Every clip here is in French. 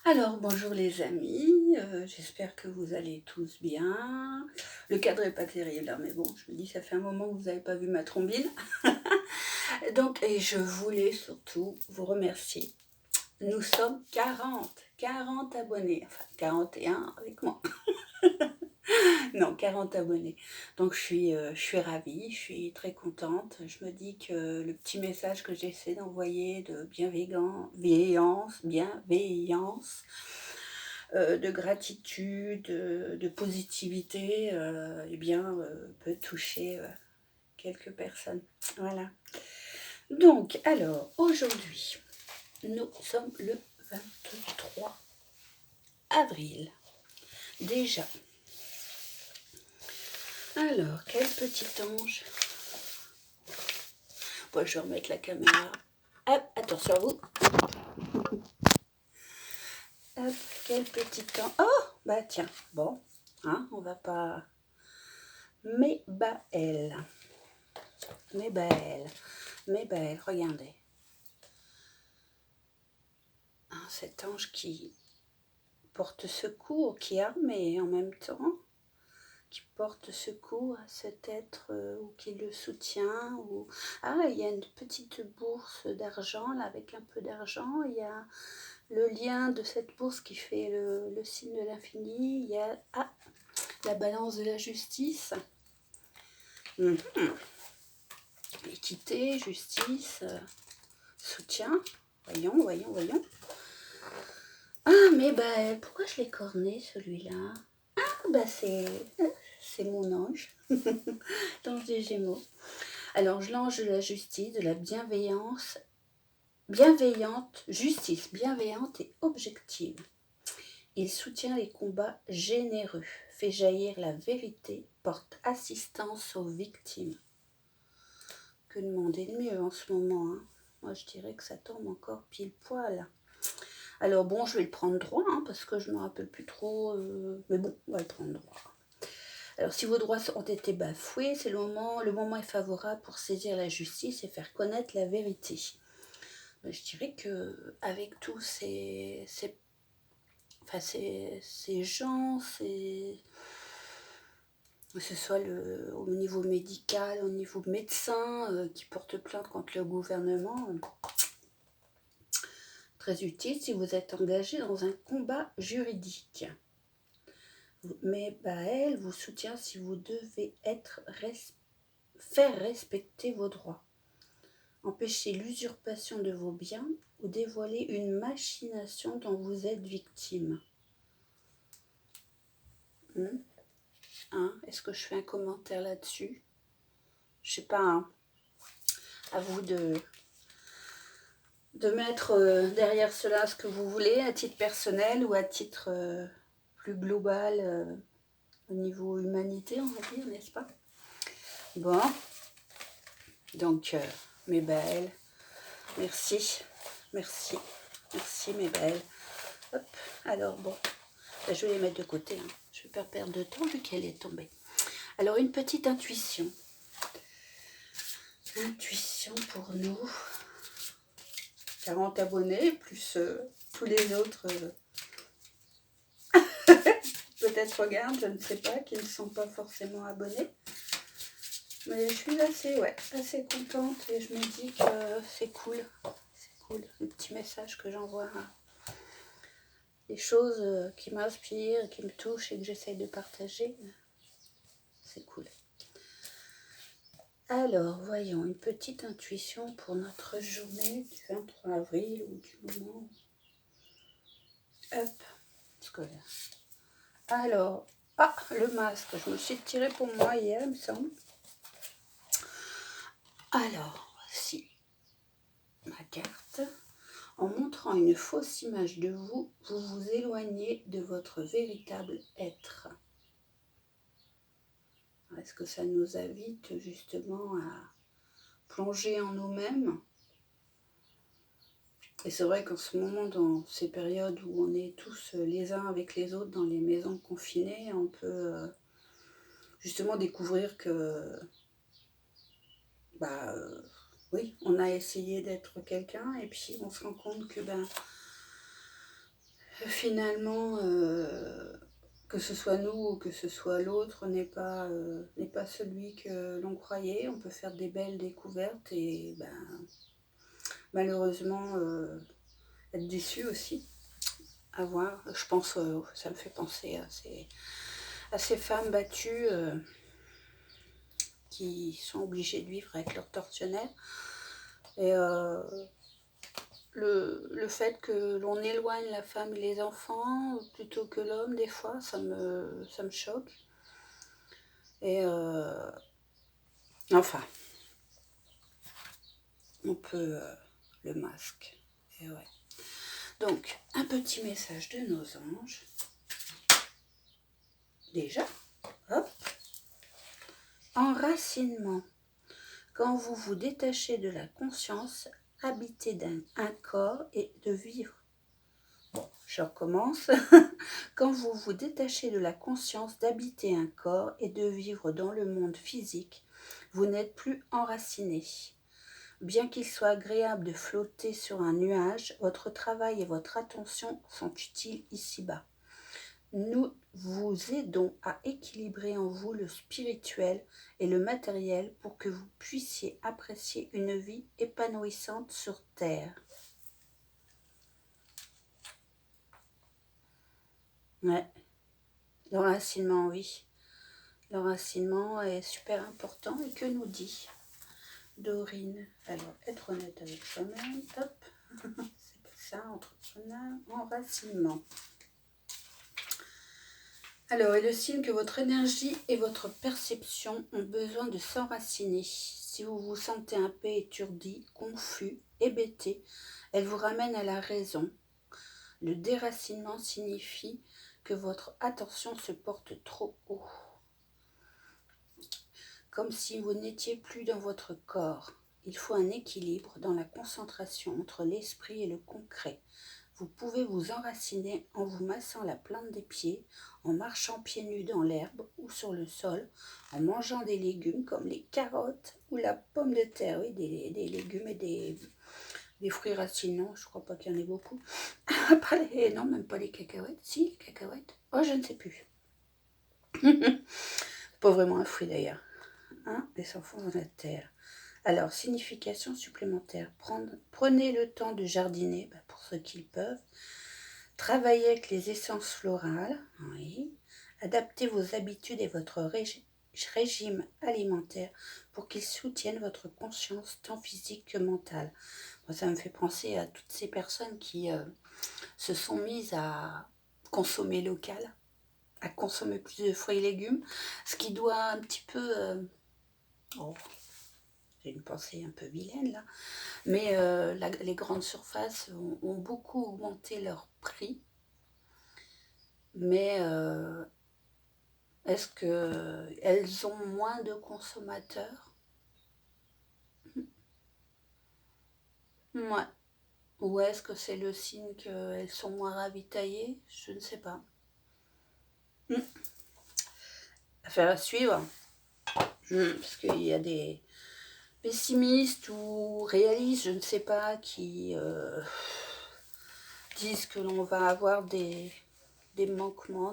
Alors, bonjour les amis, j'espère que vous allez tous bien. Le cadre est pas terrible, hein, mais bon, je me dis, ça fait un moment que vous n'avez pas vu ma trombine. Donc, et je voulais surtout vous remercier. Nous sommes 40 abonnés, enfin 41 avec moi. Non, 40 abonnés. Donc je suis ravie, je suis très contente. Je me dis que le petit message que j'essaie d'envoyer de bienveillance, de gratitude, de positivité, eh bien, peut toucher quelques personnes. Voilà. Donc, alors, aujourd'hui, nous sommes le 23 avril. Déjà. Alors, quel petit ange. Bon, je vais remettre la caméra. Hop, attention à vous. Hop, quel petit ange. Oh, bah tiens, bon, hein, on va pas... Mais bah elle. Mais bah elle. Mais bah elle, regardez. Hein, cet ange qui porte secours, qui a, mais en même temps, qui porte secours à cet être ou qui le soutient. Ou... Ah, il y a une petite bourse d'argent, là, avec un peu d'argent. Il y a le lien de cette bourse qui fait le signe de l'infini. Il y a la balance de la justice. Équité, justice, soutien. Voyons. Ah, mais bah, pourquoi je l'ai corné, celui-là? Ah, bah, c'est mon ange. L'ange des Gémeaux. Alors, l'ange de la justice, de la bienveillante justice, bienveillante et objective. Il soutient les combats généreux, fait jaillir la vérité, porte assistance aux victimes. Que demander de mieux en ce moment, hein? Moi, je dirais que ça tombe encore pile poil. Alors bon, je vais le prendre droit, hein, parce que je ne me rappelle plus trop, mais bon, on va le prendre droit. Alors, si vos droits ont été bafoués, le moment est favorable pour saisir la justice et faire connaître la vérité. Mais je dirais que avec tous ces gens, que ce soit au niveau médical, au niveau médecin, qui portent plainte contre le gouvernement, très utile si vous êtes engagé dans un combat juridique. Mais elle vous soutient si vous devez faire respecter vos droits, empêcher l'usurpation de vos biens ou dévoiler une machination dont vous êtes victime. Hein? Est-ce que je fais un commentaire là-dessus? Je sais pas, hein. À vous de mettre derrière cela ce que vous voulez, à titre personnel ou à titre plus global, au niveau humanité, on va dire, n'est-ce pas? Bon, donc, mes belles, merci, mes belles. Hop, alors bon, je vais les mettre de côté, hein. Je ne vais pas perdre de temps vu qu'elle est tombée. Alors, une petite intuition. Intuition pour nous. 40 abonnés, plus tous les autres, peut-être regardent, je ne sais pas, qui ne sont pas forcément abonnés. Mais je suis assez contente et je me dis que c'est cool. C'est cool, le petit message que j'envoie. Des choses qui m'inspirent, qui me touchent et que j'essaye de partager. C'est cool. Alors, voyons, une petite intuition pour notre journée du 23 avril ou du moment. Hop, scolaire. Alors, le masque, je me suis tiré pour moi hier, il me semble. Alors, voici ma carte. En montrant une fausse image de vous, vous vous éloignez de votre véritable être. Est-ce que ça nous invite justement à plonger en nous-mêmes? Et c'est vrai qu'en ce moment, dans ces périodes où on est tous les uns avec les autres dans les maisons confinées, on peut justement découvrir que oui, on a essayé d'être quelqu'un et puis on se rend compte que finalement, que ce soit nous ou que ce soit l'autre, n'est pas celui que l'on croyait. On peut faire des belles découvertes et ben, malheureusement être déçu aussi. À voir. Je pense, ça me fait penser à ces femmes battues qui sont obligées de vivre avec leur tortionnaire. Et le fait que l'on éloigne la femme et les enfants plutôt que l'homme, des fois, ça me choque. Et enfin, on peut le masque. Et ouais. Donc, un petit message de nos anges. Déjà, hop. Enracinement. Quand vous vous détachez de la conscience, habiter un corps et de vivre. Bon, je recommence. Quand vous vous détachez de la conscience d'habiter un corps et de vivre dans le monde physique, vous n'êtes plus enraciné. Bien qu'il soit agréable de flotter sur un nuage, votre travail et votre attention sont utiles ici-bas. Nous vous aidons à équilibrer en vous le spirituel et le matériel pour que vous puissiez apprécier une vie épanouissante sur Terre. Ouais, l'enracinement, oui. L'enracinement est super important. Et que nous dit Dorine? Alors, être honnête avec soi-même, hop, c'est pas ça, entrepreneur, enracinement. Alors, est le signe que votre énergie et votre perception ont besoin de s'enraciner. Si vous vous sentez un peu étourdi, confus, hébété, elle vous ramène à la raison. Le déracinement signifie que votre attention se porte trop haut. Comme si vous n'étiez plus dans votre corps. Il faut un équilibre dans la concentration entre l'esprit et le concret. Vous pouvez vous enraciner en vous massant la plante des pieds, en marchant pieds nus dans l'herbe ou sur le sol, en mangeant des légumes comme les carottes ou la pomme de terre, oui, des légumes et des fruits racinants, je crois pas qu'il y en ait beaucoup. Non, même pas les cacahuètes. Si, les cacahuètes. Oh, je ne sais plus. Pas vraiment un fruit d'ailleurs. Hein, les enfants dans la terre. Alors, signification supplémentaire. Prenez le temps de jardiner, pour ceux qui le peuvent. Travaillez avec les essences florales. Oui. Adaptez vos habitudes et votre régime alimentaire pour qu'ils soutiennent votre conscience tant physique que mentale. Moi, ça me fait penser à toutes ces personnes qui se sont mises à consommer local, à consommer plus de fruits et légumes, ce qui doit un petit peu... j'ai une pensée un peu vilaine là, mais les grandes surfaces ont beaucoup augmenté leur prix, mais est-ce qu'elles ont moins de consommateurs? Ouais. Ou est-ce que c'est le signe qu'elles sont moins ravitaillées? Je ne sais pas. Affaire à suivre. Parce qu'il y a des pessimistes ou réalistes, je ne sais pas, qui disent que l'on va avoir des manquements,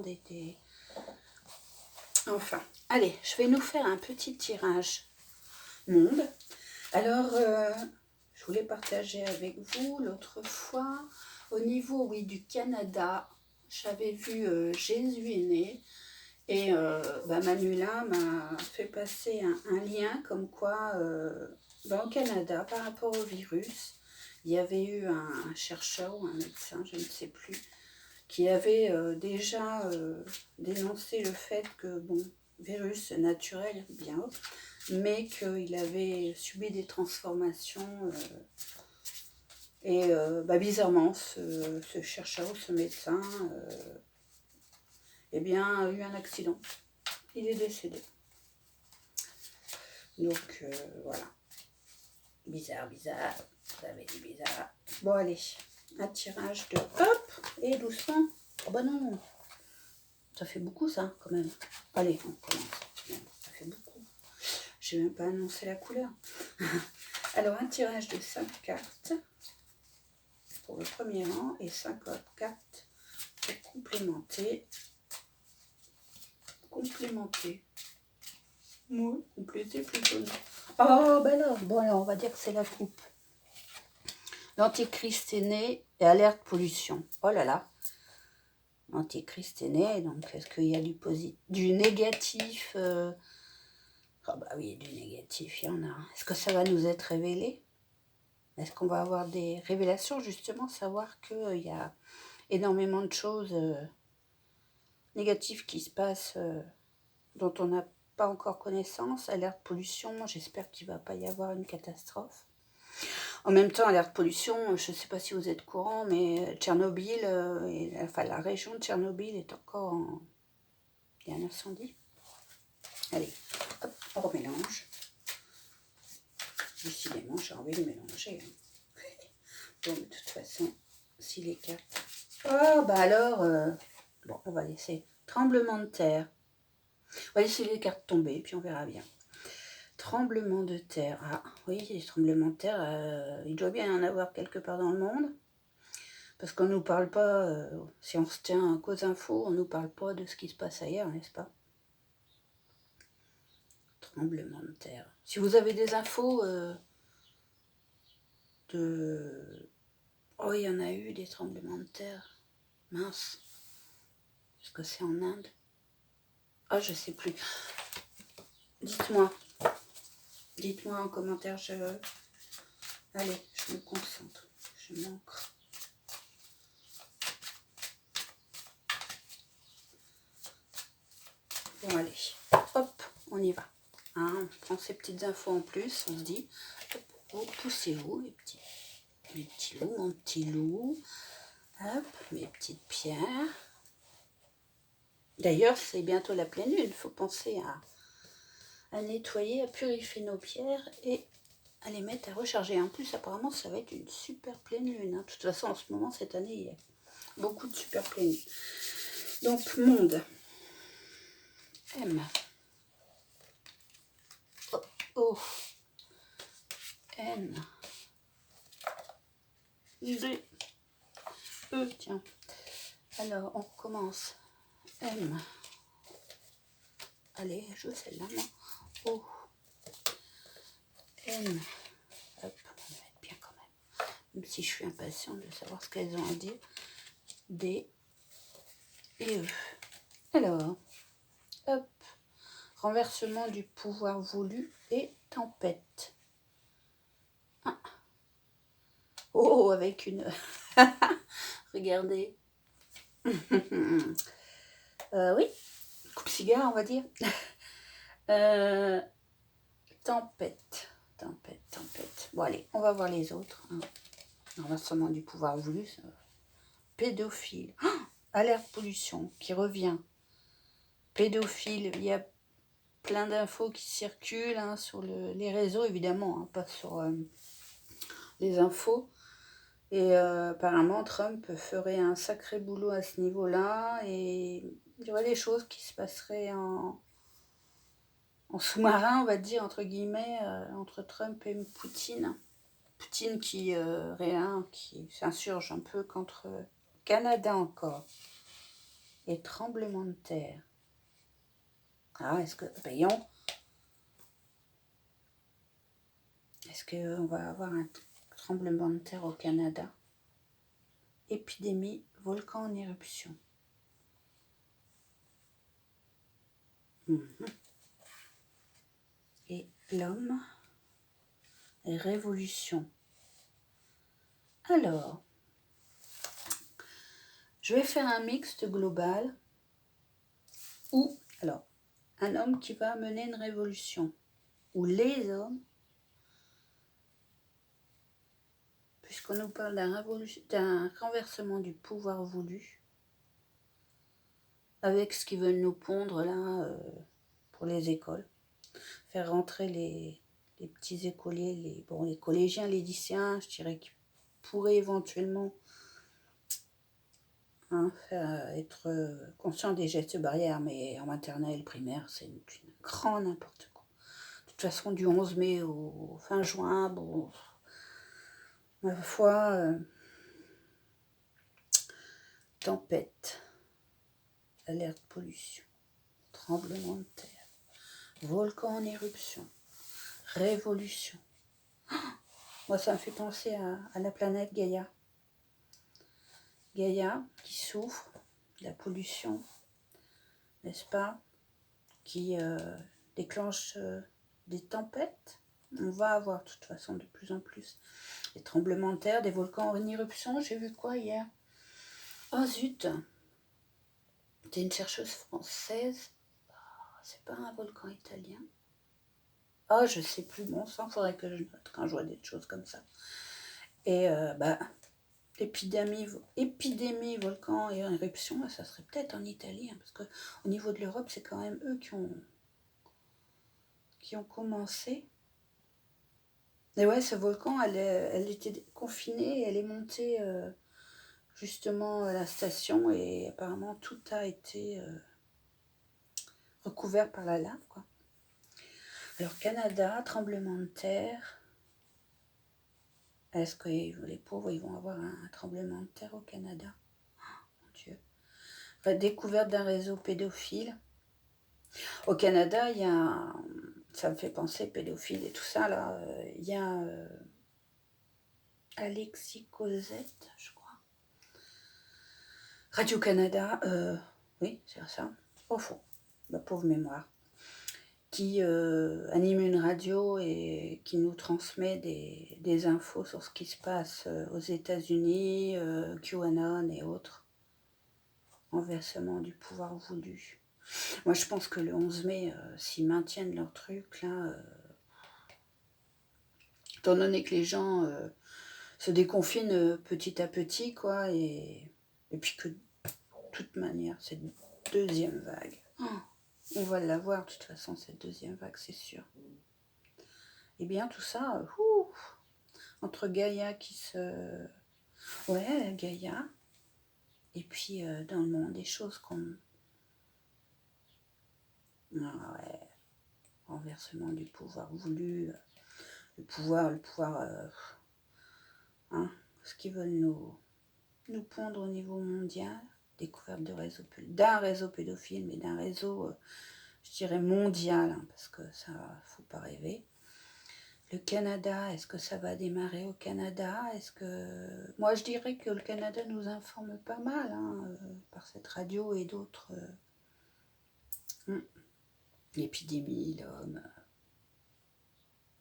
Enfin, allez, je vais nous faire un petit tirage monde. Alors, je voulais partager avec vous l'autre fois, au niveau, oui, du Canada, j'avais vu Jésus est né, et Manuela m'a fait passer un lien comme quoi, au Canada, par rapport au virus, il y avait eu un chercheur ou un médecin, je ne sais plus, qui avait déjà dénoncé le fait que, virus naturel, bien, mais qu'il avait subi des transformations et bizarrement, ce chercheur ou ce médecin a eu un accident. Il est décédé. Donc, voilà. Bizarre, vous avez dit bizarre. Bon, allez, un tirage de hop, et doucement. Oh bah non, ça fait beaucoup ça, quand même. Allez, on commence. Ça fait beaucoup. Je n'ai même pas annoncé la couleur. Alors, un tirage de 5 cartes pour le premier rang et 5 autres cartes complémenter. Complémenter. Oui, compléter plutôt. Oh, ben là, bon, alors, on va dire que c'est la coupe. L'Antéchrist est né et alerte pollution. Oh là là. L'Antéchrist est né, donc est-ce qu'il y a du négatif Ah bah oui, du négatif, il y en a. Est-ce que ça va nous être révélé? Est-ce qu'on va avoir des révélations, justement, savoir qu'il y a énormément de choses négatives qui se passent dont on n'a pas encore connaissance? Alerte pollution, j'espère qu'il ne va pas y avoir une catastrophe. En même temps, alerte pollution, je ne sais pas si vous êtes courant, mais Tchernobyl, enfin la région de Tchernobyl est encore en... Il y a un incendie. Allez, hop, on remélange. Décidément, j'ai envie de mélanger. Bon, de toute façon, si les cartes... Oh, bah alors... Bon, on va laisser tremblement de terre. On va laisser les cartes tomber, puis on verra bien. Tremblement de terre. Ah, oui, les tremblements de terre, il doit bien y en avoir quelque part dans le monde. Parce qu'on ne nous parle pas, si on se tient qu'aux infos, on ne nous parle pas de ce qui se passe ailleurs, n'est-ce pas? Tremblement de terre. Si vous avez des infos de... Oh, il y en a eu des tremblements de terre. Mince. Est-ce que c'est en Inde? Ah, je sais plus. Dites-moi. Dites-moi en commentaire. Allez, je me concentre. Je m'ancre. Bon, allez. Hop, on y va. Hein, on prend ces petites infos en plus. On se dit, hop, oh, poussez-vous, les petits loups, mon petit loup. Hop, mes petites pierres. D'ailleurs, c'est bientôt la pleine lune. Il faut penser à nettoyer, à purifier nos pierres et à les mettre à recharger. En plus, apparemment, ça va être une super pleine lune. Hein. De toute façon, en ce moment, cette année, il y a beaucoup de super pleines lunes. Donc, monde. M. O. N. D. E. Tiens. Alors, on recommence. M. Allez, je veux celle-là, moi. O. N. Hop, on va mettre bien quand même. Même si je suis impatiente de savoir ce qu'elles ont à dire. D. Et E. Alors, hop. Renversement du pouvoir voulu et tempête. Ah. Oh, avec une... Regardez. Oui, coupe-cigare, on va dire. Tempête. Bon, allez, on va voir les autres. Hein. Renversement du pouvoir voulu. Pédophile. Oh, alerte pollution qui revient. Pédophile, il y a plein d'infos qui circulent hein, sur les réseaux, évidemment, hein, pas sur les infos. Et apparemment, Trump ferait un sacré boulot à ce niveau-là. Et il y aurait des choses qui se passeraient en sous-marin, on va dire, entre guillemets, entre Trump et Poutine. Poutine qui s'insurge un peu contre le Canada encore. Et tremblement de terre. Ah, est-ce que... Payons. Est-ce qu'on va avoir un tremblement de terre au Canada? Épidémie, volcan en éruption. Et l'homme, révolution. Alors, je vais faire un mixte global où, alors, un homme qui va mener une révolution, ou les hommes, puisqu'on nous parle d'un renversement du pouvoir voulu, avec ce qu'ils veulent nous pondre là pour les écoles, faire rentrer les petits écoliers, les collégiens, les lycéens, je dirais qu'ils pourraient éventuellement être conscients des gestes barrières, mais en maternelle, primaire, c'est une grand n'importe quoi. De toute façon, du 11 mai au fin juin, bon, ma foi, tempête. alerte pollution, tremblement de terre, volcan en éruption, révolution. Moi, ça me fait penser à la planète Gaïa. Gaïa qui souffre de la pollution, n'est-ce pas, qui déclenche des tempêtes. On va avoir de toute façon de plus en plus des tremblements de terre, des volcans en éruption. J'ai vu quoi hier? Oh zut! C'était une chercheuse française. C'est pas un volcan italien? Oh, je sais plus. Bon sang, faudrait que je note quand je vois des choses comme ça. Et épidémie, volcan et éruption, ça serait peut-être en Italie, hein, parce que au niveau de l'Europe, c'est quand même eux qui ont commencé. Et ouais, ce volcan, elle était confinée, elle est montée justement à la station et apparemment tout a été recouvert par la lave, quoi. Alors Canada, tremblement de terre. Est-ce que les pauvres, ils vont avoir un tremblement de terre au Canada? Oh, mon Dieu. Enfin, découverte d'un réseau pédophile. Au Canada, il y a ça me fait penser pédophile et tout ça, là. Il y a Alexis Cosette, je crois. Radio-Canada, oui, c'est ça. Au fond, ma pauvre mémoire. Qui anime une radio et qui nous transmet des infos sur ce qui se passe aux États-Unis, QAnon et autres. Renversement du pouvoir voulu. Moi, je pense que le 11 mai, s'ils maintiennent leur truc, là, étant donné que les gens se déconfinent petit à petit, quoi, et puis que, de toute manière, cette deuxième vague, on va l'avoir, de toute façon, cette deuxième vague, c'est sûr. Et bien, tout ça, entre Gaïa qui se... Ouais, Gaïa, et puis dans le monde, des choses qu'on... Ah ouais, renversement du pouvoir voulu, le pouvoir, hein, ce qu'ils veulent nous pondre au niveau mondial, découverte d'un réseau pédophile, mais d'un réseau, je dirais mondial, hein, parce que ça, faut pas rêver. Le Canada, est-ce que ça va démarrer au Canada? Est-ce que... Moi, je dirais que le Canada nous informe pas mal, hein, par cette radio et d'autres. L'épidémie, l'homme.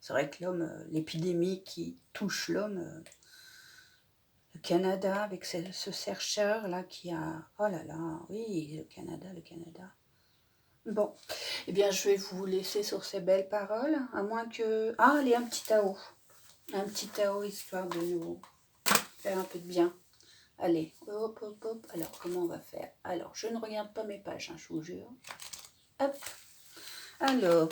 C'est vrai que l'homme, l'épidémie qui touche l'homme, le Canada, avec ce chercheur-là qui a... Oh là là, oui, le Canada. Bon, eh bien, je vais vous laisser sur ces belles paroles, à moins que... Ah, allez, un petit Tao. Un petit Tao, histoire de nous faire un peu de bien. Allez, hop. Alors, comment on va faire? Alors, je ne regarde pas mes pages, hein, je vous jure. Hop. Alors,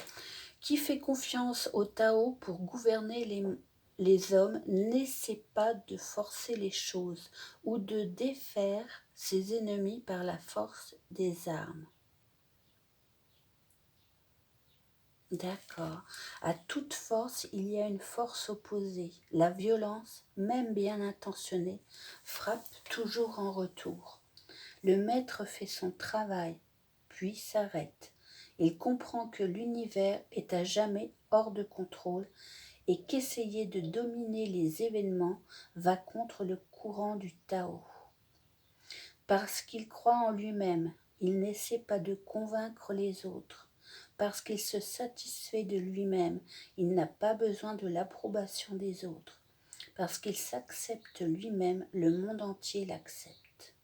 qui fait confiance au Tao pour gouverner les hommes n'essaie pas de forcer les choses ou de défaire ses ennemis par la force des armes. D'accord. À toute force, il y a une force opposée. La violence, même bien intentionnée, frappe toujours en retour. Le maître fait son travail, puis s'arrête. Il comprend que l'univers est à jamais hors de contrôle et qu'essayer de dominer les événements va contre le courant du Tao. Parce qu'il croit en lui-même, il n'essaie pas de convaincre les autres. Parce qu'il se satisfait de lui-même, il n'a pas besoin de l'approbation des autres. Parce qu'il s'accepte lui-même, le monde entier l'accepte.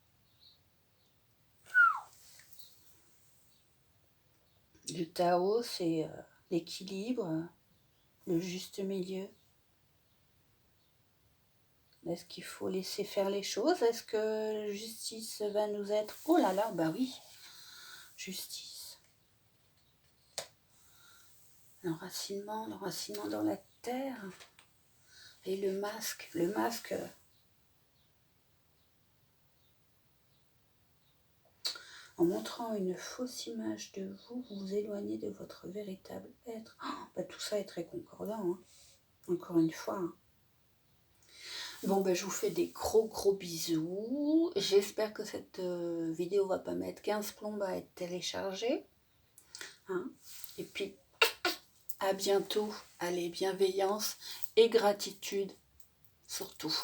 Le Tao, c'est l'équilibre, le juste milieu. Est-ce qu'il faut laisser faire les choses? Est-ce que la justice va nous être... Oh là là, bah oui, justice. L'enracinement dans la terre. Et le masque, en montrant une fausse image de vous, vous vous éloignez de votre véritable être. Oh, bah tout ça est très concordant, hein. Encore une fois. Hein. Bon, ben, je vous fais des gros bisous. J'espère que cette vidéo va pas mettre 15 plombes à être téléchargée. Hein. Et puis, à bientôt. Allez, bienveillance et gratitude surtout.